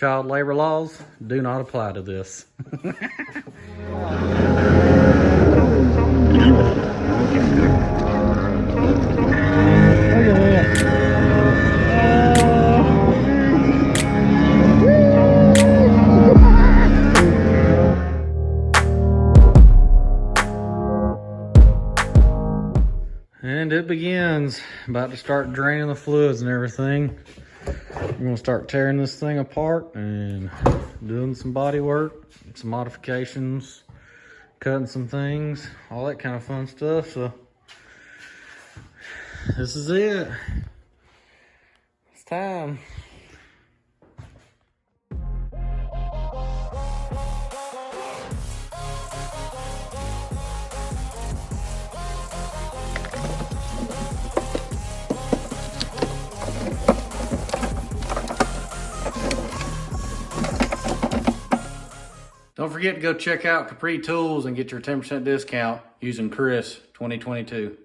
Child labor laws do not apply to this. And it begins. About to start draining the fluids and everything. We're gonna start tearing this thing apart and doing some body work, some modifications, cutting some things, all that kind of fun stuff. So this is it. It's time. Don't forget to go check out Capri Tools and get your 10% discount using Chris 2022.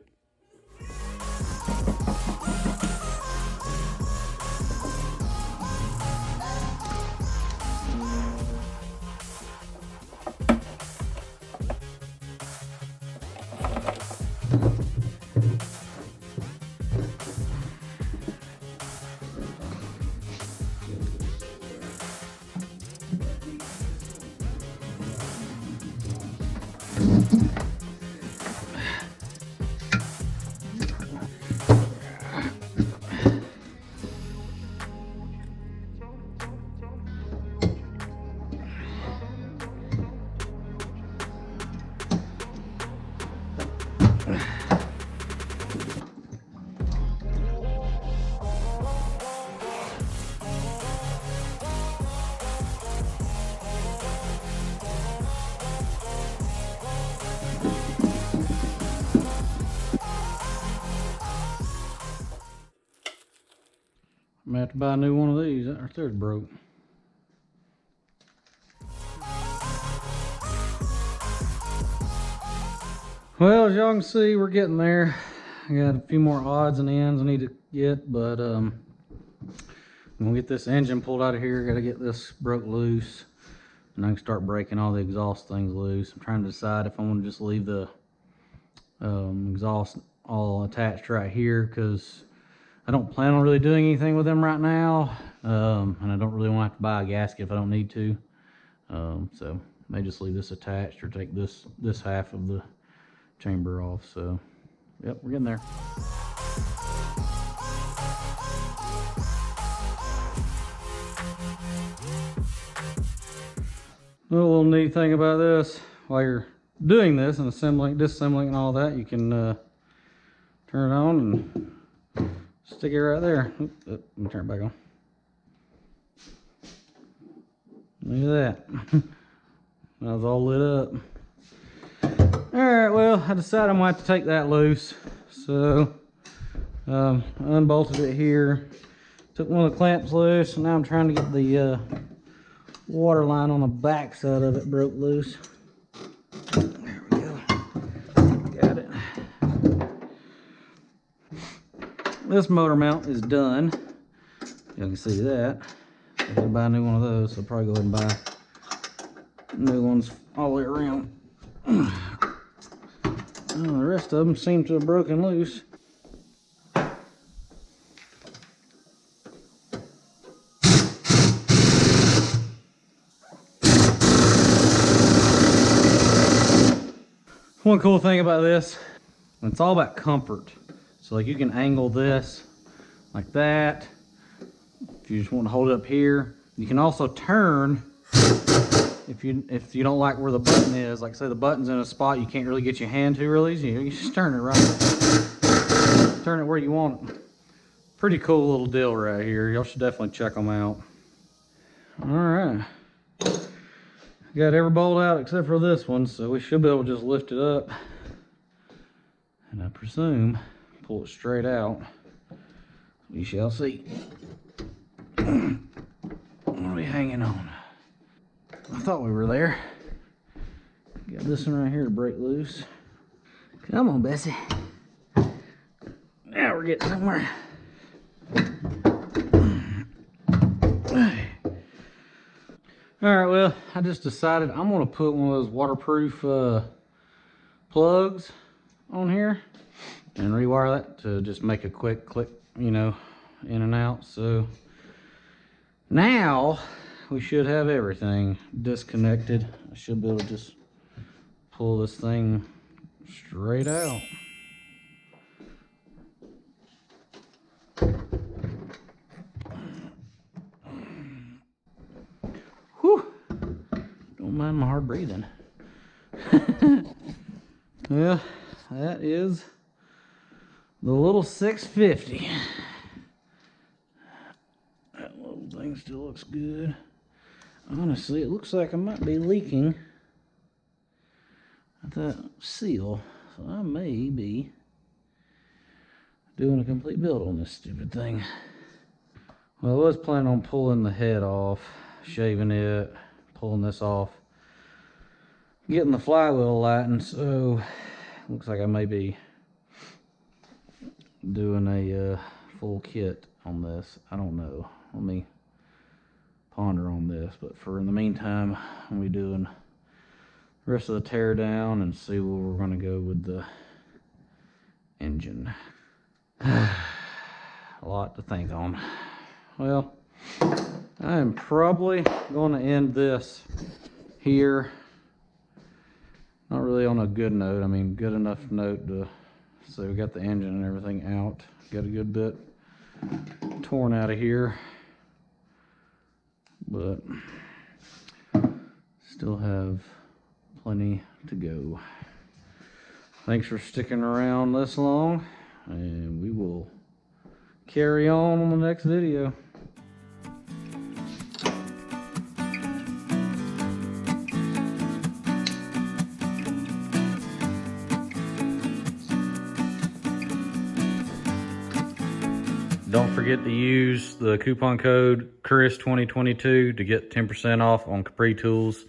I'm gonna have to buy a new one of these. That right there's broke. Well, as y'all can see, we're getting there. I got a few more odds and ends I need to get, but I'm gonna get this engine pulled out of here. Gotta get this broke loose, and I can start breaking all the exhaust things loose. I'm trying to decide if I want to just leave the exhaust all attached right here, because I don't plan on really doing anything with them right now, and I don't really want to have to buy a gasket if I don't need to. So I may just leave this attached or take this half of the chamber off. So yep, we're getting there. A little neat thing about this, while you're doing this and assembling, disassembling and all that, you can turn it on and stick it right there. Let me turn it back on. Look at that. That was all lit up. Alright, well, I decided I'm going to have to take that loose. So, unbolted it here. Took one of the clamps loose, and now I'm trying to get the water line on the back side of it broke loose. There we go. Got it. This motor mount is done. You can see that. I have to buy a new one of those, so I'll probably go ahead and buy new ones all the way around. Oh, the rest of them seem to have broken loose. One cool thing about this, it's all about comfort. So like you can angle this like that. If you just want to hold it up here, you can also turn. If you don't like where the button is, like say the button's in a spot you can't really get your hand to really easy, you just turn it right. Turn it where you want it. Pretty cool little deal right here. Y'all should definitely check them out. All right. Got every bolt out except for this one, so we should be able to just lift it up. And I presume pull it straight out. We shall see. What are we hanging on? I thought we were there. Got this one right here to break loose. Come on, Bessie. Now we're getting somewhere. All right, well, I just decided I'm gonna put one of those waterproof plugs on here and rewire that to just make a quick click, you know, in and out. So now we should have everything disconnected. I should be able to just pull this thing straight out. Whew. Don't mind my hard breathing. Well, that is the little 650. That little thing still looks good. Honestly, it looks like I might be leaking that seal, so I may be doing a complete build on this stupid thing. Well, I was planning on pulling the head off, shaving it, pulling this off, getting the flywheel lightened, so looks like I may be doing a full kit on this. I don't know. Let me ponder on this, but for in the meantime, I'm gonna be doing the rest of the tear down and see where we're gonna go with the engine. A lot to think on. Well, I am probably going to end this here. Not really on a good note. I mean, good enough note to say we got the engine and everything out. Got a good bit torn out of here, but still have plenty to go. Thanks for sticking around this long, and we will carry on the next video. Don't forget to use the coupon code CHRIS2022 to get 10% off on Capri Tools.